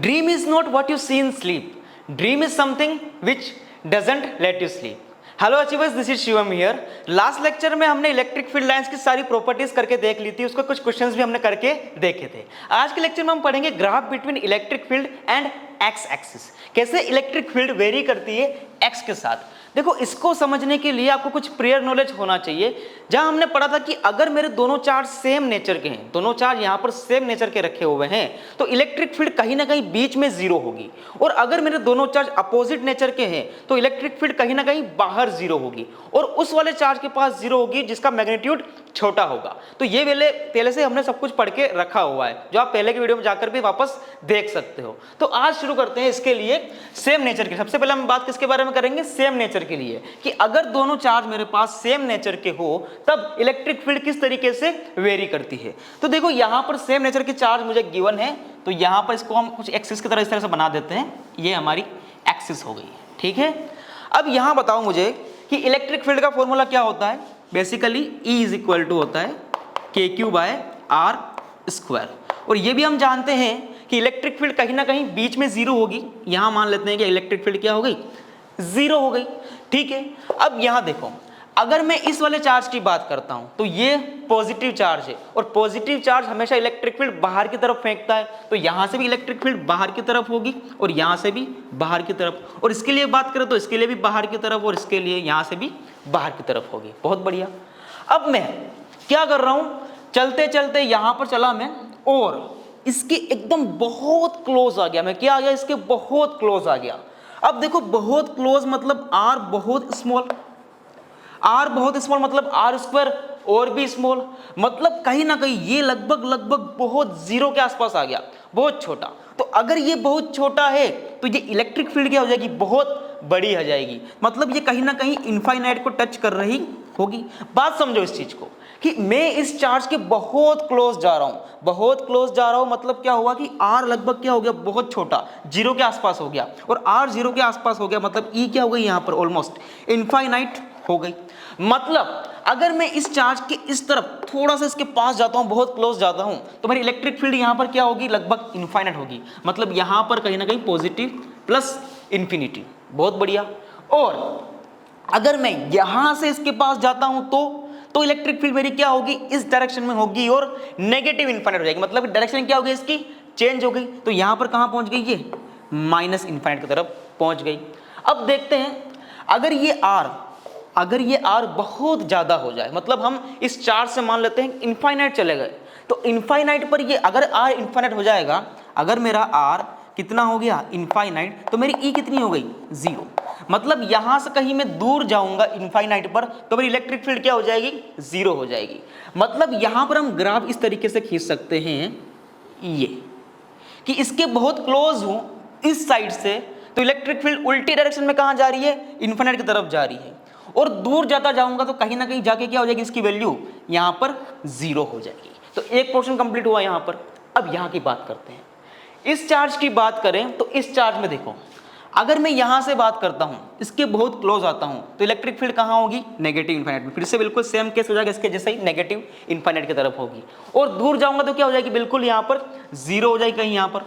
Dream is not what you see in sleep, dream is something which doesn't let you sleep. Hello achievers, this is Shivam here. Last lecture में हमने electric field lines की सारी properties करके देख ली थी, उसको कुछ क्वेश्चंस भी हमने करके देखे थे। आज के लेक्चर में हम पढ़ेंगे graph between electric field and x axis, कैसे इलेक्ट्रिक फील्ड वेरी करती है एक्स के साथ। देखो, इसको समझने के लिए आपको कुछ प्रियर नॉलेज होना चाहिए। जहां हमने पढ़ा था कि अगर मेरे दोनों चार्ज सेम नेचर के हैं, दोनों चार्ज यहाँ पर सेम नेचर के रखे हुए हैं, तो इलेक्ट्रिक फील्ड कहीं ना कहीं बीच में जीरो होगी। और अगर मेरे दोनों चार्ज अपोजिट नेचर के हैं तो इलेक्ट्रिक फील्ड कहीं ना कहीं बाहर जीरो होगी, और उस वाले चार्ज के पास जीरो होगी जिसका मैग्नीट्यूड छोटा होगा। तो ये पहले से हमने सब कुछ पढ़ के रखा हुआ है, जो आप पहले की वीडियो में जाकर भी वापस देख सकते हो। तो आज शुरू करते हैं इसके लिए सेम नेचर की। सबसे पहले हम बात किसके बारे में करेंगे? सेम नेचर के लिए, कि अगर दोनों चार्ज मेरे पास सेम नेचर के हो तब इलेक्ट्रिक फील्ड किस तरीके से वेरी करती है। तो देखो, यहां पर सेम नेचर के चार्ज मुझे गिवन है, तो यहां पर इसको हम कुछ एक्सिस की तरह इस तरह से बना देते हैं। ये हमारी एक्सिस हो गई, ठीक है। अब यहां बताओ मुझे कि इलेक्ट्रिक फील्ड का फॉर्मूला क्या होता है। Basically E is equal to होता है KQ/R²। और ये भी हम जानते हैं कि इलेक्ट्रिक फील्ड कहीं ना कहीं बीच में जीरो होगी। यहां मान लेते हैं कि इलेक्ट्रिक फील्ड क्या हो गई? जीरो हो गई, ठीक है। अब यहां देखो, अगर मैं इस वाले चार्ज की बात करता हूं तो ये पॉजिटिव चार्ज है, और पॉजिटिव चार्ज हमेशा इलेक्ट्रिक फील्ड बाहर की तरफ फेंकता है। तो यहां से भी इलेक्ट्रिक फील्ड बाहर की तरफ होगी, और यहां से भी बाहर की तरफ, और इसके लिए बात करें तो इसके लिए भी बाहर की तरफ, और इसके लिए यहां से भी बाहर की तरफ होगी। बहुत बढ़िया। अब मैं क्या कर रहा हूं, चलते चलते यहां पर चला मैं, और इसके एकदम बहुत क्लोज आ गया मैं। क्या आ गया? इसके बहुत क्लोज आ गया। अब देखो, बहुत क्लोज मतलब R बहुत स्मॉल, R बहुत स्मॉल मतलब R² और भी स्मॉल, मतलब कहीं ना कहीं ये लगभग बहुत जीरो के आसपास आ गया, बहुत छोटा। तो अगर ये बहुत छोटा है तो ये इलेक्ट्रिक फील्ड क्या हो जाएगी? बहुत बड़ी हो जाएगी। मतलब ये कहीं ना कहीं इनफाइनाइट को टच कर रही होगी। बात समझो इस चीज को, कि मैं इस चार्ज के बहुत क्लोज जा रहा हूं, बहुत क्लोज जा रहा हूं, मतलब क्या हुआ कि R लगभग क्या हो गया? बहुत छोटा, जीरो के आसपास हो गया। और R जीरो के आसपास हो गया मतलब E क्या हो गई? यहां पर ऑलमोस्ट इनफाइनाइट हो गई। मतलब अगर मैं इस चार्ज के इस तरफ थोड़ा सा इसके पास जाता हूं, बहुत क्लोज जाता हूं, तो मेरी इलेक्ट्रिक फील्ड यहां पर क्या होगी? लगभग इनफाइनाइट होगी। मतलब यहां पर कहीं ना कहीं पॉजिटिव प्लस इंफिनिटी। बहुत बढ़िया। और अगर मैं यहां से इसके पास जाता हूं तो इलेक्ट्रिक फील्ड मेरी क्या होगी? इस डायरेक्शन में होगी, और नेगेटिव इनफाइनाइट हो जाएगी। मतलब डायरेक्शन क्या होगी? इसकी चेंज हो गई। तो यहां पर कहां पहुंच गई? ये माइनस इनफाइनाइट की तरफ पहुंच गई। अब देखते हैं, अगर ये R बहुत ज्यादा हो जाए, मतलब हम इस चार्ज से मान लेते हैं इनफाइनाइट चले गए, तो इनफाइनाइट पर ये अगर R इनफाइनाइट हो जाएगा, अगर मेरा R कितना हो गया? इनफाइनाइट, तो मेरी E कितनी हो गई? जीरो। मतलब यहां से कहीं मैं दूर जाऊंगा इनफाइनाइट पर, तो मेरी इलेक्ट्रिक फील्ड क्या हो जाएगी? जीरो हो जाएगी। मतलब यहां पर हम ग्राफ इस तरीके से खींच सकते हैं, ये कि इसके बहुत क्लोज हूं इस साइड से, तो इलेक्ट्रिक फील्ड उल्टी डायरेक्शन में कहां जा रही है? इनफाइनाइट की तरफ जा रही है। और दूर जाता जाऊंगा तो कहीं ना कहीं जाके क्या हो जाएगी? इसकी वैल्यू यहां पर जीरो हो जाएगी। तो एक पोर्शन कंप्लीट हुआ यहां पर। अब यहां की बात करते हैं। इस चार्ज की बात करें तो इस चार्ज में देखो, अगर मैं यहां से बात करता हूं, इसके बहुत क्लोज आता हूं, तो इलेक्ट्रिक फील्ड कहां होगी? नेगेटिव इनफाइनाइट में। फिर से बिल्कुल सेम केस हो जाएगा इसके जैसे ही, नेगेटिव इनफाइनाइट की तरफ होगी। और दूर जाऊंगा तो क्या हो जाएगी? बिल्कुल यहां पर जीरो हो जाएगी कहीं यहां पर।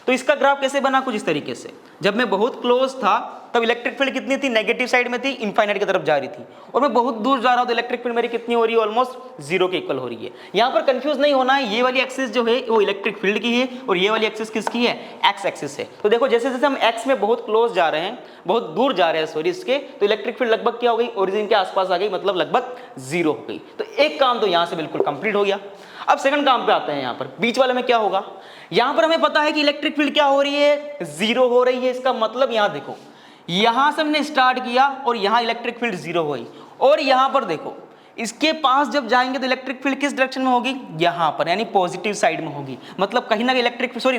तो इसका ग्राफ कैसे बना? कुछ इस तरीके से। जब मैं बहुत क्लोज था तब इलेक्ट्रिक फील्ड कितनी थी? नेगेटिव साइड में थी, इनफाइनाइट की तरफ जा रही थी। और मैं बहुत दूर जा रहा हूं तो इलेक्ट्रिक फील्ड मेरी कितनी हो रही है? ऑलमोस्ट जीरो के इक्वल हो रही है। यहां पर कंफ्यूज नहीं होना है, ये वाली एक्सिस जो है वो इलेक्ट्रिक फील्ड की है, और ये वाली एक्सिस किसकी है? एक्स एक्सिस है। तो देखो, जैसे जैसे हम एक्स में बहुत क्लोज जा रहे हैं, बहुत दूर जा रहे हैं सॉरी इसके, तो इलेक्ट्रिक फील्ड लगभग क्या हो गई? ओरिजिन के आसपास आ गई, मतलब लगभग जीरो हो गई। तो एक काम तो यहां से बिल्कुल कंप्लीट हो गया। अब सेकंड काम पे आते हैं। यहां पर बीच वाले में क्या होगा? यहां पर हमें पता है कि इलेक्ट्रिक फील्ड क्या हो रही है? जीरो हो रही है। इसका मतलब यहां देखो, यहां से हमने स्टार्ट किया और यहां इलेक्ट्रिक फील्ड जीरो हुई, और यहां पर देखो, इसके पास जब जाएंगे तो इलेक्ट्रिक फील्ड किस डायरेक्शन में होगी? यहां पर, यानी पॉजिटिव साइड में होगी। मतलब कहीं ना कहीं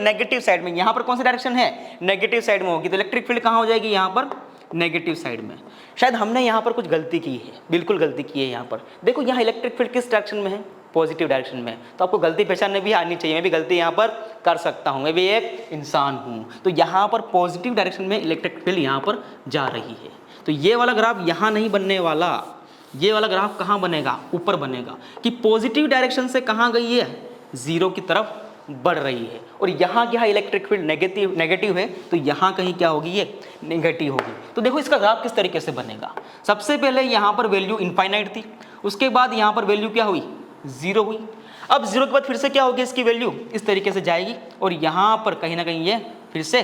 नेगेटिव साइड में। यहां पर कौन सी डायरेक्शन है? नेगेटिव साइड में होगी। तो इलेक्ट्रिक फील्ड कहां हो जाएगी? यहां पर नेगेटिव साइड में। शायद हमने यहां पर कुछ गलती की है, बिल्कुल गलती की है। यहां पर देखो, यहां इलेक्ट्रिक फील्ड किस डायरेक्शन में है? पॉजिटिव डायरेक्शन में। तो आपको गलती पहचानने भी आनी चाहिए। मैं भी गलती यहाँ पर कर सकता हूँ, मैं भी एक इंसान हूँ। तो यहाँ पर पॉजिटिव डायरेक्शन में इलेक्ट्रिक फील्ड यहाँ पर जा रही है। तो ये वाला ग्राफ यहाँ नहीं बनने वाला, ये वाला ग्राफ कहाँ बनेगा? ऊपर बनेगा। कि पॉजिटिव डायरेक्शन से कहाँ गई है? जीरो की तरफ बढ़ रही है, और यहाँ क्या है इलेक्ट्रिक फील्ड नेगेटिव है, तो यहाँ कहीं क्या होगी ये नेगेटिव होगी। तो देखो इसका ग्राफ किस तरीके से बनेगा। सबसे पहले यहाँ पर वैल्यू इनफाइनाइट थी, उसके बाद यहाँ पर वैल्यू क्या हुई 0 हुई। अब 0 के बाद फिर से क्या होगी इसकी वैल्यू इस तरीके से जाएगी, और यहाँ पर कहीं ना कहीं ये फिर से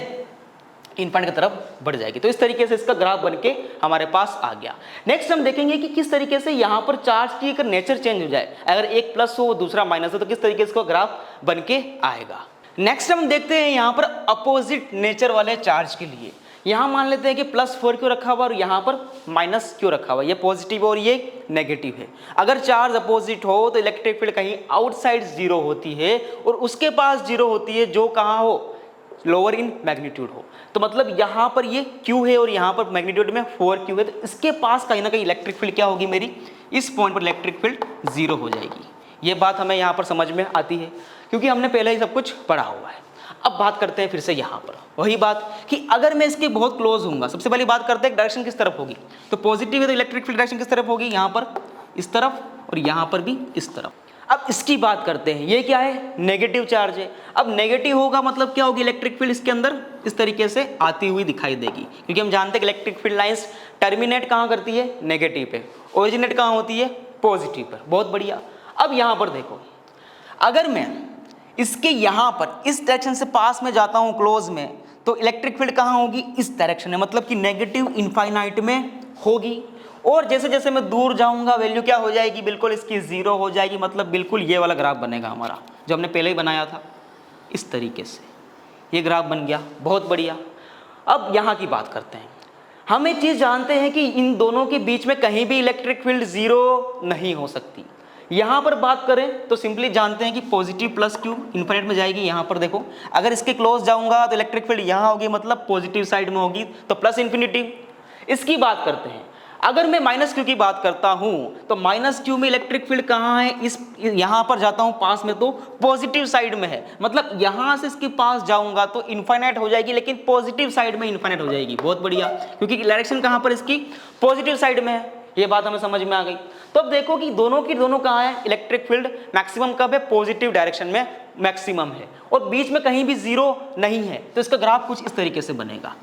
इनफाइनाइट की तरफ बढ़ जाएगी। तो इस तरीके से इसका ग्राफ बन के हमारे पास आ गया। नेक्स्ट हम देखेंगे कि किस तरीके से यहाँ पर चार्ज की अगर नेचर चेंज हो जाए, अगर एक प्लस हो दूसरा माइनस हो, तो किस तरीके से इसका ग्राफ बन के आएगा। नेक्स्ट हम देखते हैं यहाँ पर अपोजिट नेचर वाले चार्ज के लिए। यहाँ मान लेते हैं कि +4 क्यों रखा हुआ और यहाँ पर माइनस क्यों रखा हुआ, ये पॉजिटिव और ये नेगेटिव है। अगर चार्ज अपोजिट हो तो इलेक्ट्रिक फील्ड कहीं आउटसाइड 0 होती है और उसके पास 0 होती है जो कहाँ हो, लोअर इन मैग्नीट्यूड हो। तो मतलब यहाँ पर ये Q है और यहाँ पर मैग्नीट्यूड में 4Q है, तो इसके पास कहीं ना कहीं इलेक्ट्रिक फील्ड क्या होगी मेरी, इस पॉइंट पर इलेक्ट्रिक फील्ड 0 हो जाएगी। ये बात हमें यहाँ पर समझ में आती है क्योंकि हमने पहले ही सब कुछ पढ़ा हुआ है। अब बात करते हैं फिर से यहाँ पर वही बात कि अगर मैं इसके बहुत क्लोज हूँगा, सबसे पहली बात करते हैं डायरेक्शन किस तरफ होगी, तो पॉजिटिव है तो इलेक्ट्रिक फील्ड डायरेक्शन किस तरफ होगी, यहाँ पर इस तरफ और यहाँ पर भी इस तरफ। अब इसकी बात करते हैं, ये क्या है नेगेटिव चार्ज है। अब नेगेटिव होगा मतलब क्या होगी, इलेक्ट्रिक फील्ड इसके अंदर इस तरीके से आती हुई दिखाई देगी, क्योंकि हम जानते हैं कि इलेक्ट्रिक फील्ड लाइंस टर्मिनेट कहाँ करती है, नेगेटिव पे, ओरिजिनेट कहाँ होती है, पॉजिटिव पर। बहुत बढ़िया। अब यहाँ पर देखो, अगर मैं इसके यहाँ पर इस डायरेक्शन से पास में जाता हूँ क्लोज में, तो इलेक्ट्रिक फील्ड कहाँ होगी, इस डायरेक्शन में, मतलब कि नेगेटिव इनफाइनाइट में होगी। और जैसे जैसे मैं दूर जाऊंगा वैल्यू क्या हो जाएगी, बिल्कुल इसकी 0 हो जाएगी। मतलब बिल्कुल ये वाला ग्राफ बनेगा हमारा जो हमने पहले ही बनाया था, इस तरीके से ये ग्राफ बन गया। बहुत बढ़िया। अब यहाँ की बात करते हैं। हम एक चीज़ जानते हैं कि इन दोनों के बीच में कहीं भी इलेक्ट्रिक फील्ड 0 नहीं हो सकती। यहाँ पर बात करें तो सिंपली जानते हैं कि पॉजिटिव +Q इन्फिनिट में जाएगी। यहाँ पर देखो, अगर इसके क्लोज जाऊंगा तो इलेक्ट्रिक फील्ड यहाँ होगी, मतलब पॉजिटिव साइड में होगी, तो प्लस इन्फिनिटी। इसकी बात करते हैं, अगर मैं -Q की बात करता हूं तो -Q में इलेक्ट्रिक फील्ड कहाँ है, इस यहाँ पर जाता हूं पास में तो पॉजिटिव साइड में है। मतलब यहाँ से इसके पास जाऊंगा तो इनफाइनाइट हो जाएगी, लेकिन पॉजिटिव साइड में इनफाइनाइट हो जाएगी। बहुत बढ़िया, क्योंकि डायरेक्शन कहाँ पर इसकी पॉजिटिव साइड में है। ये बात हमें समझ में आ गई। तो अब देखो कि दोनों की दोनों कहाँ है, इलेक्ट्रिक फील्ड मैक्सिमम कब है, पॉजिटिव डायरेक्शन में मैक्सिमम है, और बीच में कहीं भी 0 नहीं है। तो इसका ग्राफ कुछ इस तरीके से बनेगा।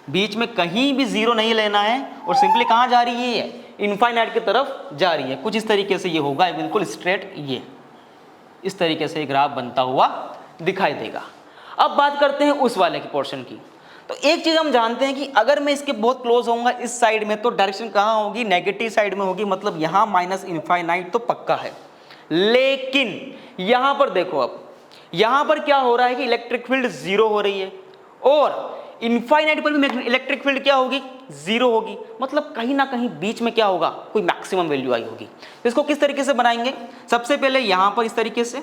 बीच में कहीं भी 0 नहीं लेना है और सिंपली कहाँ जा रही है, इनफाइनाइट की तरफ जा रही है। कुछ इस तरीके से ये होगा, बिल्कुल स्ट्रेट ये इस तरीके से ग्राफ बनता हुआ दिखाई देगा। अब बात करते हैं उस वाले के पोर्शन की। तो एक चीज हम जानते हैं कि अगर मैं इसके बहुत क्लोज होऊंगा इस साइड में, तो डायरेक्शन कहाँ होगी, नेगेटिव साइड में होगी। मतलब यहाँ माइनस इनफाइनाइट तो पक्का है। लेकिन यहाँ पर देखो, अब यहाँ पर क्या हो रहा है कि इलेक्ट्रिक फील्ड 0 हो रही है और इनफाइनाइट पर भी इलेक्ट्रिक फील्ड क्या होगी, 0 होगी। मतलब कहीं ना कहीं बीच में क्या होगा, कोई मैक्सिमम वैल्यू आई होगी। तो इसको किस तरीके से बनाएंगे, सबसे पहले यहाँ पर इस तरीके से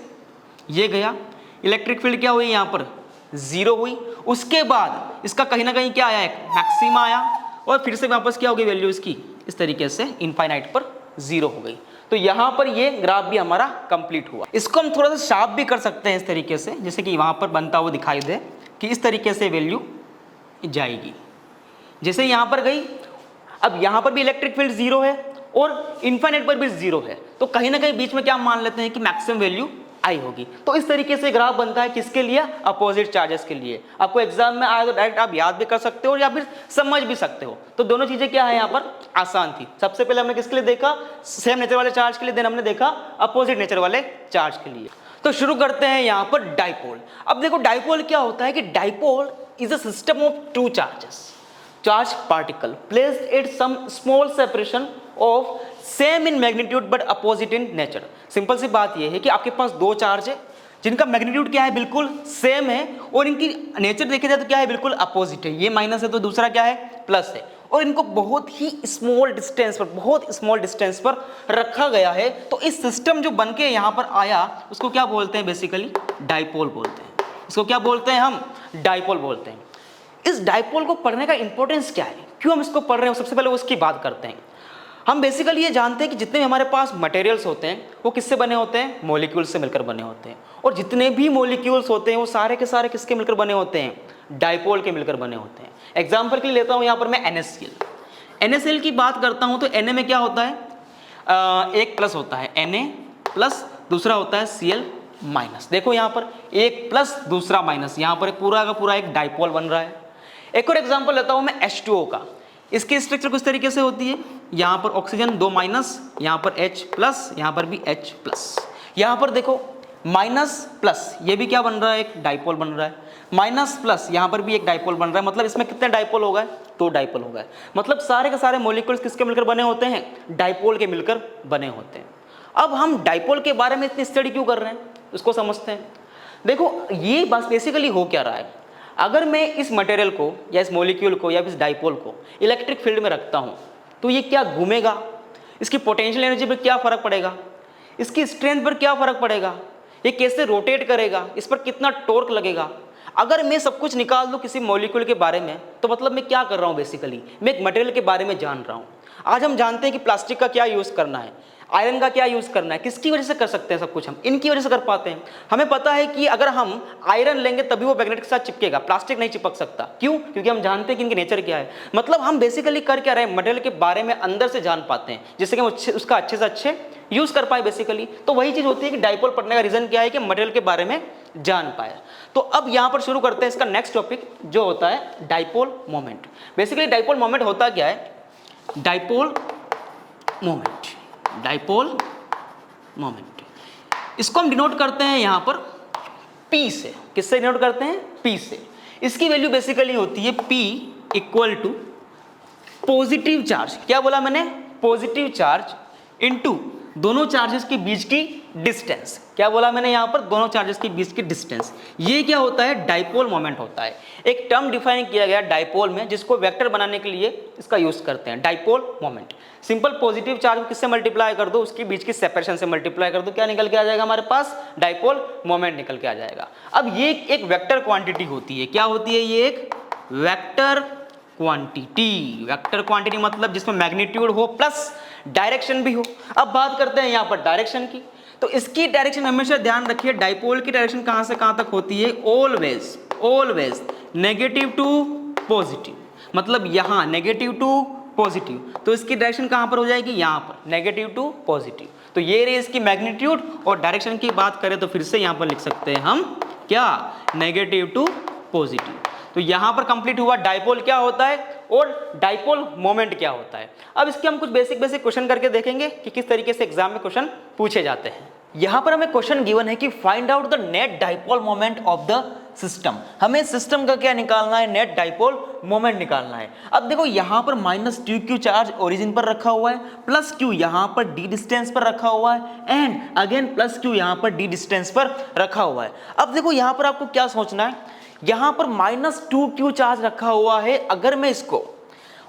ये गया, इलेक्ट्रिक फील्ड क्या हुई, यहाँ पर 0 हुई। उसके बाद इसका कहीं ना कहीं क्या आया, एक मैक्सिमा आया, और फिर से वापस क्या होगी वैल्यू इसकी, इस तरीके से इनफाइनाइट पर 0 हो गई। तो यहाँ पर ये ग्राफ भी हमारा कंप्लीट हुआ। इसको हम थोड़ा सा शार्प भी कर सकते हैं इस तरीके से, जैसे कि वहाँ पर बनता हुआ दिखाई दे कि इस तरीके से वैल्यू जाएगी। जैसे यहाँ पर गई, अब यहाँ पर भी इलेक्ट्रिक फील्ड 0 है और इनफाइनाइट पर भी 0 है, तो कहीं ना कहीं बीच में क्या मान लेते हैं कि मैक्सिमम वैल्यू आई होगी। तो इस तरीके से ग्राफ बनता है किसके लिए, अपोजिट चार्जेस के लिए। आपको एग्जाम में आया तो डायरेक्ट आप याद भी कर सकते हो या फिर समझ भी सकते हो। तो दोनों चीजें क्या है यहाँ पर आसान थी। सबसे पहले हमने किसके लिए देखा, सेम नेचर वाले चार्ज के लिए, देन हमने देखा अपोजिट नेचर वाले चार्ज के लिए। तो शुरू करते हैं यहाँ पर डाइपोल। अब देखो डाइपोल क्या होता है कि dipole is a system of two charge particle placed at some small separation of same in magnitude but opposite in nature। Simple सी बात यह है कि आपके पास दो चार्ज है जिनका मैग्नीट्यूड क्या है, बिल्कुल सेम है, और इनकी नेचर देखे जाए तो क्या है, बिल्कुल अपोजिट है। ये माइनस है तो दूसरा क्या है, प्लस है, और इनको बहुत ही स्मॉल डिस्टेंस पर, बहुत स्मॉल डिस्टेंस पर रखा गया है। तो इस सिस्टम जो बन के यहाँ पर आया उसको क्या बोलते हैं, बेसिकली डाइपोल बोलते हैं। इसको क्या बोलते हैं, हम डाइपोल बोलते हैं। इस डाइपोल को पढ़ने का इंपॉर्टेंस क्या है, क्यों हम इसको पढ़ रहे हैं, सबसे पहले उसकी बात करते हैं। हम बेसिकली ये जानते हैं कि जितने भी हमारे पास मटेरियल्स होते हैं वो किससे बने होते हैं, मॉलिक्यूल्स से मिलकर बने होते हैं, और जितने भी मॉलिक्यूल्स होते हैं वो सारे के सारे किसके मिलकर बने होते हैं, डाइपोल के मिलकर बने होते हैं। एग्जाम्पल के लिए लेता हूँ यहाँ पर मैं NaCl। NaCl की बात करता हूँ तो Na में क्या होता है, एक प्लस होता है Na प्लस, दूसरा होता है Cl माइनस। देखो यहाँ पर एक प्लस दूसरा माइनस, यहाँ पर पूरा का पूरा एक डाइपोल बन रहा है। एक और एग्जांपल लेता हूँ मैं H2O का। इसकी स्ट्रक्चर कुछ तरीके से होती है, यहाँ पर ऑक्सीजन 2 माइनस, यहाँ पर H प्लस, यहाँ पर भी H प्लस। यहाँ पर देखो माइनस प्लस, ये भी क्या बन रहा है, एक डाइपोल बन रहा है। माइनस प्लस, यहाँ पर भी एक डाइपोल बन रहा है। मतलब इसमें कितने डाइपोल हो गए, 2 डाइपोल हो गए। मतलब सारे के सारे मॉलिक्यूल्स किसके मिलकर बने होते हैं, डाइपोल के मिलकर बने होते हैं। अब हम डाइपोल के बारे में इतनी स्टडी क्यों कर रहे हैं, उसको समझते हैं। देखो ये बस बेसिकली हो क्या रहा है, अगर मैं इस मटेरियल को या इस मॉलिक्यूल को या इस डाइपोल को इलेक्ट्रिक फील्ड में रखता हूँ तो ये क्या घूमेगा, इसकी पोटेंशियल एनर्जी पर क्या फर्क पड़ेगा, इसकी स्ट्रेंथ पर क्या फर्क पड़ेगा, ये कैसे रोटेट करेगा, इस पर कितना टॉर्क लगेगा। अगर मैं सब कुछ निकाल दूं किसी मॉलिक्यूल के बारे में तो मतलब मैं क्या कर रहा हूँ, बेसिकली मैं एक मटेरियल के बारे में जान रहा हूँ। आज हम जानते हैं कि प्लास्टिक का क्या यूज़ करना है, आयरन का क्या यूज़ करना है, किसकी वजह से कर सकते हैं सब कुछ, हम इनकी वजह से कर पाते हैं। हमें पता है कि अगर हम आयरन लेंगे तभी वो मैग्नेट के साथ चिपकेगा, प्लास्टिक नहीं चिपक सकता। क्यों, क्योंकि हम जानते हैं कि इनकी नेचर क्या है। मतलब हम बेसिकली कर क्या रहे हैं, मटेरियल के बारे में अंदर से जान पाते हैं, जिससे कि हम उसका अच्छे से अच्छे यूज़ कर पाए बेसिकली। तो वही चीज़ होती है कि डाइपोल पढ़ने का रीज़न क्या है कि मटेरियल के बारे में जान पाए। तो अब यहाँ पर शुरू करते हैं इसका नेक्स्ट टॉपिक जो होता है dipole moment. Basically dipole moment होता क्या है, डाइपोल मोमेंट, डाइपोल मोमेंट इसको हम डिनोट करते हैं यहाँ पर P से। किससे डिनोट करते हैं, P से। इसकी वैल्यू बेसिकली होती है P equal to positive charge, क्या बोला मैंने, पॉजिटिव चार्ज इनटू दोनों चार्जेस के बीच की डिस्टेंस। क्या बोला मैंने यहाँ पर, दोनों चार्जेस के बीच की डिस्टेंस। ये क्या होता है, डाइपोल मोमेंट होता है। एक टर्म डिफाइन किया गया डाइपोल में जिसको वेक्टर बनाने के लिए इसका यूज करते हैं, dipole moment. Simple positive charge को किससे मल्टीप्लाई कर दो, उसके बीच की सेपरेशन से मल्टीप्लाई कर दो, क्या निकल के आ जाएगा हमारे पास, डाइपोल मोमेंट निकल के आ जाएगा। अब ये एक वेक्टर क्वांटिटी होती है, क्या होती है, ये एक वेक्टर क्वांटिटी। वेक्टर क्वांटिटी मतलब जिसमें मैग्नीट्यूड हो प्लस डायरेक्शन भी हो। अब बात करते हैं यहाँ पर डायरेक्शन की। तो इसकी डायरेक्शन हमेशा ध्यान रखिए, डाइपोल की डायरेक्शन कहाँ से कहाँ तक होती है, always always negative to positive. मतलब यहाँ नेगेटिव टू पॉजिटिव, तो इसकी डायरेक्शन कहाँ पर हो जाएगी, यहाँ पर नेगेटिव टू पॉजिटिव। तो ये रही इसकी मैग्नीट्यूड। और डायरेक्शन की बात करें तो फिर से यहाँ पर लिख सकते हैं हम क्या, नेगेटिव टू पॉजिटिव। तो यहाँ पर कंप्लीट हुआ डाइपोल क्या होता है और डाइपोल मोमेंट क्या होता है। अब इसके हम कुछ बेसिक क्वेश्चन करके देखेंगे कि किस तरीके से एग्जाम में क्वेश्चन पूछे जाते हैं। यहाँ पर हमें क्वेश्चन गिवन है कि find out the net dipole moment of the system. हमें सिस्टम का क्या निकालना है, नेट डाइपोल मोमेंट निकालना है। अब देखो यहाँ पर -2q चार्ज ओरिजिन पर रखा हुआ है, प्लस q यहाँ पर d डिस्टेंस पर रखा हुआ है, एंड अगेन प्लस q यहाँ पर d डिस्टेंस पर रखा हुआ है। अब देखो यहाँ पर आपको क्या सोचना है, यहाँ पर -2q चार्ज रखा हुआ है। अगर मैं इसको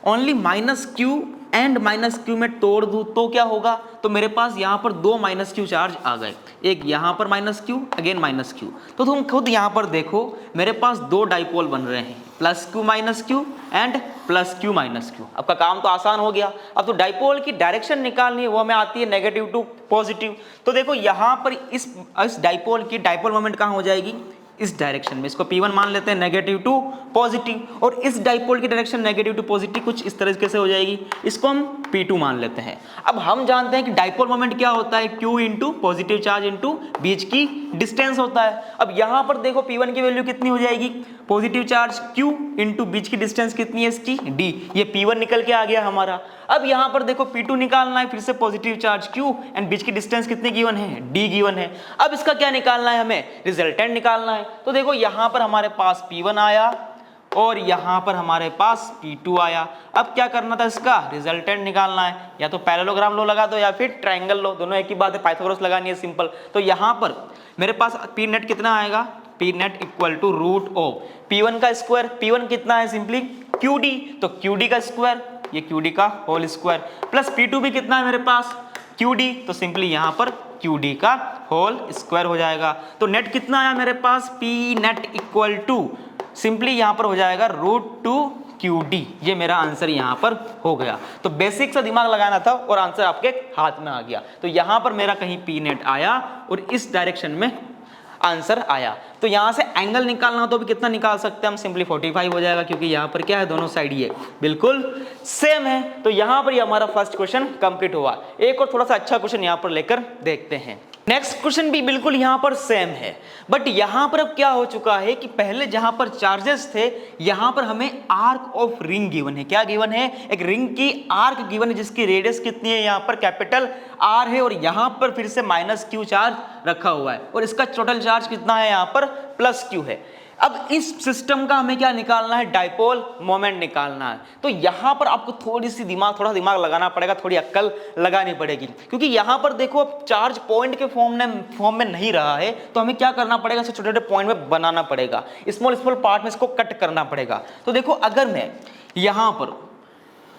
ओनली -q एंड -q में तोड़ दूं तो क्या होगा, तो मेरे पास यहाँ पर 2 -q चार्ज आ गए, एक यहाँ पर -q अगेन -q। तो तुम खुद यहाँ पर देखो मेरे पास 2 डाइपोल बन रहे हैं, +q -q and +q -q। आपका काम तो आसान हो गया। अब तो डाइपोल की डायरेक्शन निकालनी है, वो हमें आती है नेगेटिव टू पॉजिटिव। तो देखो यहाँ पर इस डाइपोल की डाइपोल मोमेंट कहाँ हो जाएगी, इस डायरेक्शन में। इसको P1 मान लेते हैं, नेगेटिव टू पॉजिटिव। और इस डाइपोल की डायरेक्शन नेगेटिव टू पॉजिटिव कुछ इस तरीके से हो जाएगी, इसको हम P2 मान लेते हैं। अब हम जानते हैं कि डाइपोल मोमेंट क्या होता है, Q into positive charge into बीच की डिस्टेंस होता है। अब यहाँ पर देखो P1 की वैल्यू कितनी हो जाएगी, पॉजिटिव चार्ज Q इंटू बीच की डिस्टेंस कितनी है इसकी, D। ये P1 निकल के आ गया हमारा। अब यहाँ पर देखो P2 निकालना है, फिर से पॉजिटिव चार्ज Q एंड बीच की डिस्टेंस कितनी गिवन है, D गिवन है। अब इसका क्या निकालना है, हमें रिजल्टेंट निकालना है। तो देखो यहाँ पर हमारे पास P1 आया और यहाँ पर हमारे पास P2 आया। अब क्या करना था, इसका रिजल्टेंट निकालना है। या तो पैरेललोग्राम लो लगा दो या फिर ट्रायंगल लो, दोनों एक ही बात है, पाइथागोरस लगानी है सिंपल। तो यहाँ पर मेरे पास P नेट कितना आएगा, P net equal to root of P1 का स्क्वायर, P1 कितना है सिंपली QD, तो QD का स्क्वायर, ये QD का होल स्क्वायर, प्लस P2 भी कितना है मेरे पास QD, तो सिंपली यहाँ पर QD का होल स्क्वायर हो जाएगा। तो नेट कितना आया मेरे पास, P net equal to simply यहाँ पर हो जाएगा √2QD। ये मेरा आंसर यहाँ पर हो गया। तो बेसिक सा दिमाग लगाना था और आंसर आपके हाथ में आ गया। तो यहाँ पर मेरा कहीं P नेट आया और इस डायरेक्शन में आंसर आया। तो यहाँ से एंगल निकालना हो तो भी कितना निकाल सकते हैं हम, सिंपली 45 हो जाएगा, क्योंकि यहाँ पर क्या है, दोनों साइड ये बिल्कुल सेम है। तो यहाँ पर ये हमारा फर्स्ट क्वेश्चन कंप्लीट हुआ। एक और थोड़ा सा अच्छा क्वेश्चन यहाँ पर लेकर देखते हैं। नेक्स्ट क्वेश्चन भी बिल्कुल यहां पर सेम है, बट यहां पर अब क्या हो चुका है कि पहले जहां पर चार्जेस थे यहां पर हमें आर्क ऑफ रिंग गिवन है। क्या गिवन है? एक रिंग की आर्क गिवन है जिसकी रेडियस कितनी है, यहां पर कैपिटल आर है और यहां पर फिर से माइनस क्यू चार्ज रखा हुआ है और इसका टोटल चार्ज कितना है, यहां पर प्लस क्यू है। अब इस सिस्टम का हमें क्या निकालना है, डाइपोल मोमेंट निकालना है। तो यहां पर आपको थोड़ा दिमाग लगाना पड़ेगा, थोड़ी अक्ल लगानी पड़ेगी, क्योंकि यहां पर देखो चार्ज पॉइंट के फॉर्म में नहीं रहा है, तो हमें क्या करना पड़ेगा, इसे छोटे छोटे पॉइंट में बनाना पड़ेगा, स्मॉल स्मॉल पार्ट में इसको कट करना पड़ेगा। तो देखो अगर मैं यहां पर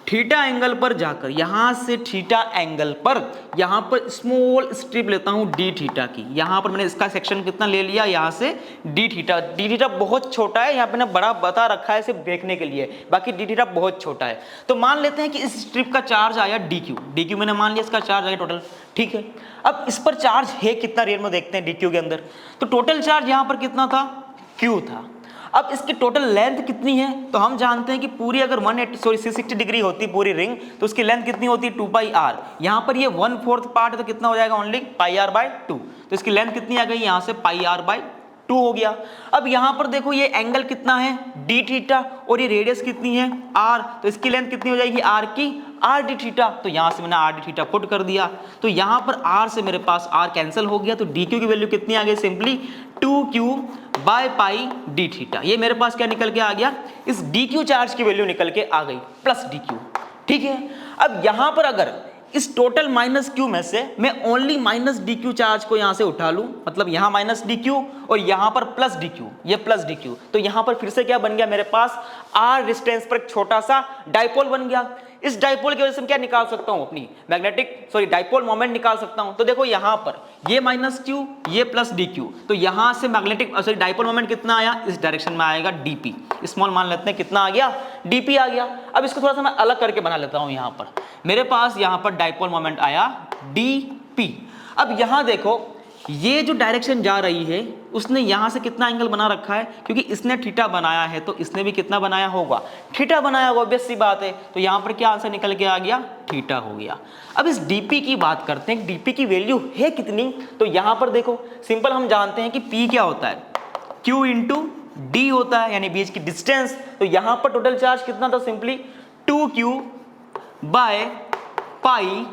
थीटा एंगल पर जाकर यहां से थीटा एंगल पर यहां पर स्मॉल स्ट्रिप लेता हूं डी थीटा की, यहां पर मैंने इसका सेक्शन कितना ले लिया, यहां से डी थीटा बहुत छोटा है, यहां पे मैंने बड़ा बता रखा है सिर्फ देखने के लिए, बाकी डी थीटा बहुत छोटा है। तो मान लेते हैं कि इस स्ट्रिप का चार्ज आया डी क्यू मैंने मान लिया इसका चार्ज आया टोटल, ठीक है। अब इस पर चार्ज है कितना रियल में देखते हैं डी क्यू के अंदर, तो टोटल चार्ज यहां पर कितना था, क्यू था। अब इसकी टोटल लेंथ कितनी है, तो हम जानते हैं कि पूरी अगर 360 डिग्री होती पूरी रिंग तो उसकी लेंथ कितनी होती है 2 पाई आर। यहां पर ये 1/4 पार्ट है तो कितना हो जाएगा, ओनली पाई आर बाय 2। तो इसकी लेंथ कितनी आ गई, यहां से पाई आर बाय 2 हो गया। अब यहां पर देखो ये एंगल कितना है डी थीटा और ये रेडियस कितनी है आर, तो इसकी लेंथ कितनी हो जाएगी आर की आर डी थीटा। तो यहां से मैंने आर डी थीटा पुट कर दिया, तो यहां पर आर से मेरे पास आर कैंसिल हो गया, तो डी क्यू की वैल्यू कितनी आ गई, simply 2q by pi D theta. ये मेरे पास क्या निकल के आ गया, इस डी क्यू चार्ज की वैल्यू निकल के आ गई प्लस डी क्यू, ठीक है। अब यहां पर अगर इस टोटल माइनस क्यू में से मैं only minus D Q charge को यहां से उठा लूं, मतलब यहां माइनस डी क्यू और यहां पर प्लस डी क्यू, ये प्लस डी क्यू, तो यहां पर फिर से क्या बन गया, मेरे पास आर डिस्टेंस पर एक छोटा सा डाइपोल बन गया। इस डाइपोल की वजह से मैं क्या निकाल सकता हूं, अपनी डाइपोल मोमेंट निकाल सकता हूं। तो देखो यहां पर ये माइनस क्यू ये प्लस डी क्यू, तो यहां से डाइपोल मोमेंट कितना आया, इस डायरेक्शन में आएगा डीपी, स्मॉल मान लेते हैं कितना आ गया, डीपी आ गया। अब इसको थोड़ा सा मैं अलग करके बना लेता हूं, यहां पर मेरे पास यहां पर डाइपोल मोमेंट आया डीपी। अब यहां देखो ये जो डायरेक्शन जा रही है उसने यहां से कितना एंगल बना रखा है, क्योंकि इसने थीटा बनाया है तो इसने भी कितना बनाया होगा, थीटा बनाया होगा, ऑब्वियस सी बात है। तो यहां पर क्या आंसर निकल के आ गया, थीटा हो गया। अब इस डीपी की बात करते हैं, डीपी की वैल्यू है कितनी, तो यहां पर देखो सिंपल हम जानते हैं कि पी क्या होता है, क्यू इंटू डी होता है, यानी बीच की डिस्टेंस। तो यहां पर टोटल चार्ज कितना था, simply 2q by pi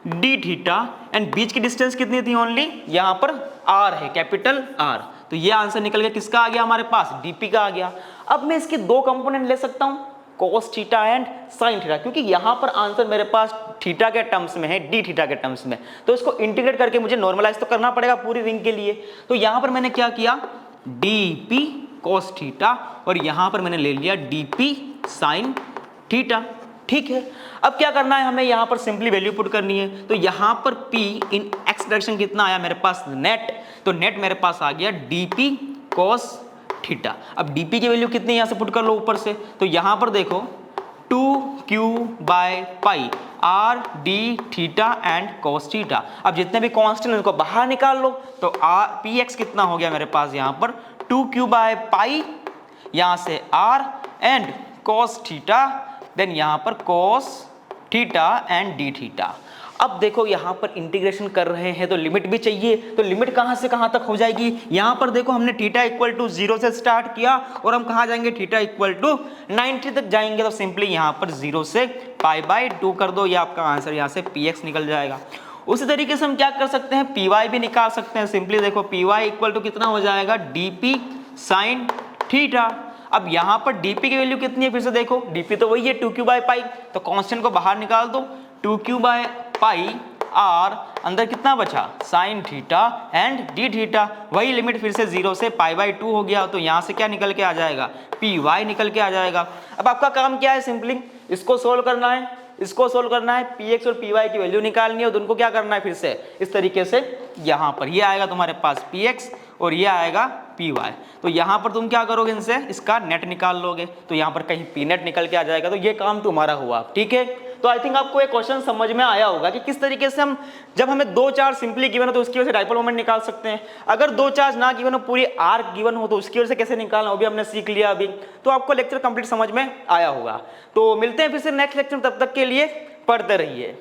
D theta, and बीच की डिस्टेंस कितनी थी, ओनली यहां पर r है, कैपिटल R। तो ये आंसर निकल गया, किसका आ गया हमारे पास, डीपी का आ गया। अब मैं इसके दो कंपोनेंट ले सकता हूं, cos theta and sin theta, क्योंकि यहां पर आंसर मेरे पास थीटा के टर्म्स में है, डी थीटा के टर्म्स में, तो इसको इंटीग्रेट करके मुझे नॉर्मलाइज तो करना पड़ेगा पूरी रिंग के लिए। तो यहां पर मैंने क्या किया, डीपी cos थीटा और यहां पर मैंने ले लिया डीपी sin थीटा, ठीक है। अब क्या करना है, हमें यहां पर सिंपली वैल्यू पुट करनी है। तो यहां पर p इन x डायरेक्शन कितना आया मेरे पास, नेट, तो नेट मेरे पास आ गया dp cos थीटा। अब dp की वैल्यू कितनी यहां से पुट कर लो ऊपर से, तो यहां पर देखो 2q by pi r d theta and cos theta. अब जितने भी कांस्टेंट उनको बाहर निकाल लो, तो px कितना हो गया मेरे पास, यहां पर 2q बाय पाई, यहां से r and cos theta, then यहां पर cos theta and D theta. अब देखो यहां पर इंटीग्रेशन कर रहे हैं तो लिमिट भी चाहिए, तो लिमिट कहां से कहां तक हो जाएगी, यहां पर देखो हमने थीटा इक्वल टू 0 से स्टार्ट किया और हम कहां जाएंगे, थीटा इक्वल टू 90 तक जाएंगे। तो सिंपली यहां पर 0 से पाई बाय 2 कर दो, ये आपका आंसर यहां से px निकल जाएगा। उसी तरीके से हम क्या कर सकते हैं, py भी निकाल सकते हैं। सिंपली देखो py इक्वल टू कितना हो जाएगा, dp sin थीटा। अब यहां पर dp की वैल्यू कितनी है, फिर से देखो dp तो वही है 2q बाय पाई, तो कांस्टेंट को बाहर निकाल दो, 2q बाय पाई r, अंदर कितना बचा, sin theta and D theta, वही लिमिट फिर से 0 से पाई बाय 2 हो गया। तो यहां से क्या निकल के आ जाएगा, py निकल के आ जाएगा। अब आपका काम क्या है, सिंपली इसको सोल्व करना है, इसको सोल्व करना है, px और py की वैल्यू निकालनी है और उनको क्या करना है, फिर से इस तरीके से यहां पर ये आएगा तुम्हारे पास px और ये आएगा py। तो यहां पर तुम क्या करोगे, इनसे इसका नेट निकाल लोगे, तो यहां पर कहीं p नेट निकल के आ जाएगा। तो ये काम तुम्हारा हुआ, ठीक है। तो आई थिंक आपको एक क्वेश्चन समझ में आया होगा कि किस तरीके से हम, जब हमें दो चार्ज सिंपली गिवन हो तो उसकी वजह से डाइपोल मोमेंट निकाल सकते हैं, अगर दो चार्ज ना गिवन हो, पूरी आर्क गिवन हो, तो उसकी वजह से कैसे निकालना, वो भी हमने सीख लिया अभी। तो आपको लेक्चर कंप्लीट समझ में आया होगा। तो मिलते हैं फिर से नेक्स्ट लेक्चर, तब तक के लिए पढ़ते रहिए।